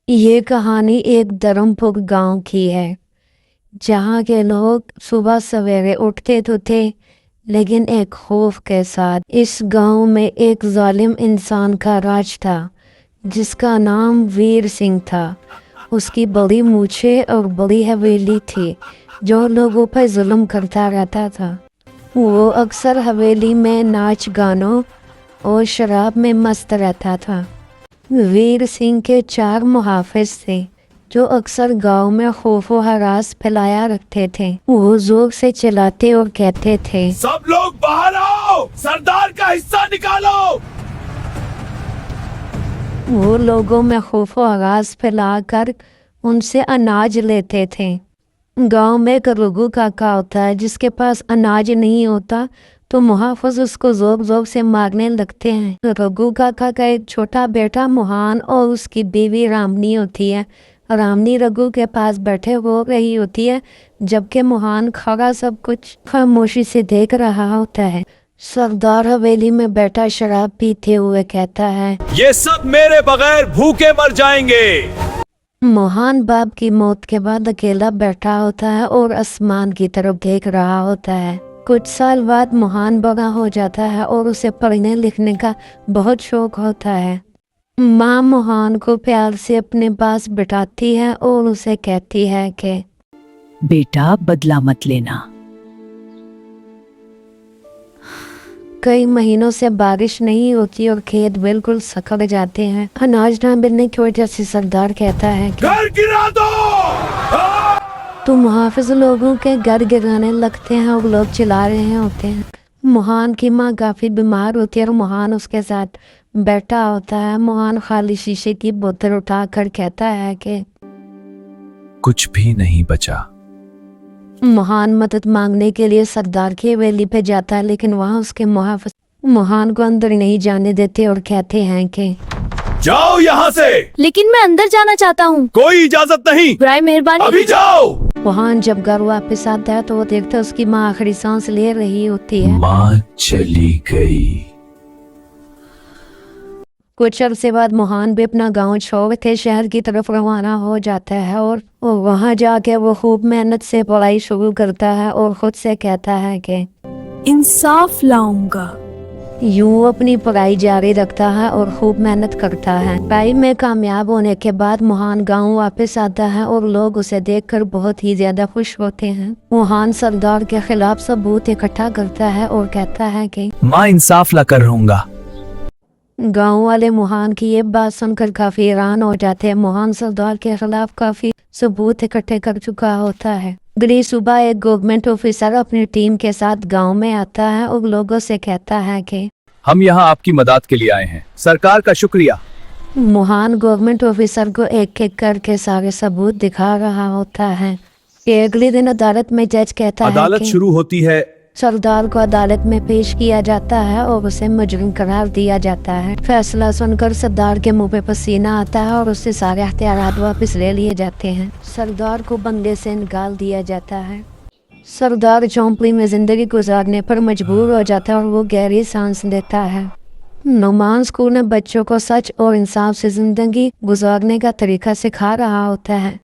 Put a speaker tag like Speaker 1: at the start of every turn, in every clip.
Speaker 1: ये कहानी एक धर्मपुर गांव की है, जहाँ के लोग सुबह सवेरे उठते तो थे, लेकिन एक खौफ के साथ। इस गांव में एक जालिम इंसान का राज था, जिसका नाम वीर सिंह था। उसकी बड़ी मूछें और बड़ी हवेली थी, जो लोगों पर जुल्म करता रहता था। वो अक्सर हवेली में नाच गानों और शराब में मस्त रहता था। वीर सिंह के 4 मुहाफिज थे, जो अक्सर गांव में खौफो हरास फैलाया रखते थे। वो जोर से चिल्लाते और कहते थे,
Speaker 2: सब लोग बाहर आओ, सरदार का हिस्सा निकालो।
Speaker 1: वो लोगों में खौफो हरास फैलाकर उनसे अनाज लेते थे। गांव में एक रघु काका होता है, जिसके पास अनाज नहीं होता तो मुहाफिज उसको जोर जोर से मारने लगते हैं। रघु काका का एक छोटा बेटा मोहन और उसकी बीवी रामनी होती है। रामनी रघु के पास बैठे हो रही होती है, जबकि मोहन खड़ा सब कुछ खामोशी से देख रहा होता है। सरदार हवेली में बैठा शराब पीते हुए कहता है,
Speaker 2: ये सब मेरे बगैर भूखे मर जाएंगे।
Speaker 1: मोहन बाप की मौत के बाद अकेला बैठा होता है और आसमान की तरफ देख रहा होता है। कुछ साल बाद मोहन बड़ा हो जाता है और उसे पढ़ने लिखने का बहुत शौक होता है। माँ मोहन को प्यार से अपने पास बिठाती है और उसे कहती है कि
Speaker 3: बेटा, बदला मत लेना।
Speaker 1: कई महीनों से बारिश नहीं होती और खेत बिल्कुल सड़ जाते हैं। अनाज न मिलने की वजह से सरदार कहता है कि
Speaker 2: घर गिरा दो।
Speaker 1: तो मुहाफिज लोगों के घर गिराने लगते हैं और लोग चिल्ला रहे होते हैं। मोहन की माँ काफी बीमार होती है और मोहन उसके साथ बैठा होता है। मोहन खाली शीशे की बोतल उठाकर कहता है कि
Speaker 2: कुछ भी नहीं बचा।
Speaker 1: मोहन मदद मांगने के लिए सरदार की हवेली पे जाता है, लेकिन वहाँ उसके मुहाफिज मोहन को अंदर नहीं जाने देते और कहते हैं कि
Speaker 2: जाओ यहाँ से।
Speaker 4: लेकिन मैं अंदर जाना चाहता हूँ।
Speaker 2: कोई इजाजत नहीं।
Speaker 4: बराए मेहरबानी।
Speaker 2: अभी जाओ।
Speaker 1: मोहन जब घर वापस आता है तो वो देखता है उसकी माँ आखिरी सांस ले रही होती है।
Speaker 2: माँ चली गई।
Speaker 1: कुछ अरसे बाद मोहन भी अपना गांव छोड़ के शहर की तरफ रवाना हो जाता है और वहां जाके वो खूब मेहनत से पढ़ाई शुरू करता है और खुद से कहता है कि
Speaker 4: इंसाफ लाऊंगा।
Speaker 1: यूं अपनी पढ़ाई जारी रखता है और खूब मेहनत करता है। पढ़ाई में कामयाब होने के बाद मोहन गांव वापस आता है और लोग उसे देखकर बहुत ही ज्यादा खुश होते हैं। मोहन सरदार के खिलाफ सबूत इकट्ठा करता है और कहता है कि
Speaker 2: माँ इंसाफ ला कर रहूंगा।
Speaker 1: गांव वाले मोहन की ये बात सुनकर काफी हैरान हो जाते हैं। मोहन सरदार के खिलाफ काफी सबूत इकट्ठे कर चुका होता है। अगली सुबह एक गवर्नमेंट ऑफिसर अपनी टीम के साथ गांव में आता है और लोगों से कहता है कि
Speaker 2: हम यहाँ आपकी मदद के लिए आए हैं। सरकार का शुक्रिया।
Speaker 1: मोहन गवर्नमेंट ऑफिसर को एक एक करके सारे सबूत दिखा रहा होता है। अगले दिन अदालत में जज कहता है
Speaker 2: अदालत
Speaker 1: कि
Speaker 2: शुरू होती है।
Speaker 1: सरदार को अदालत में पेश किया जाता है और उसे मुजरिम करार दिया जाता है। फैसला सुनकर सरदार के मुंह पे पसीना आता है और उससे सारे हथियार वापस ले लिए जाते हैं। सरदार को बंगले से निकाल दिया जाता है। सरदार झोंपड़ी में जिंदगी गुजारने पर मजबूर हो जाता है और वो गहरी सांस लेता है। नुमान स्कूल में बच्चों को सच और इंसाफ से जिंदगी गुजारने का तरीका सिखा रहा होता है।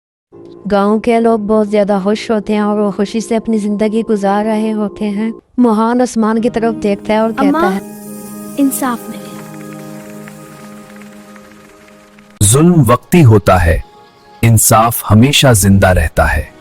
Speaker 1: गांव के लोग बहुत ज्यादा खुश होते हैं और वो खुशी से अपनी जिंदगी गुजार रहे होते हैं। मोहन आसमान की तरफ देखता है और कहता है,
Speaker 4: इंसाफ मिले।
Speaker 2: जुल्म वक्ती होता है, इंसाफ हमेशा जिंदा रहता है।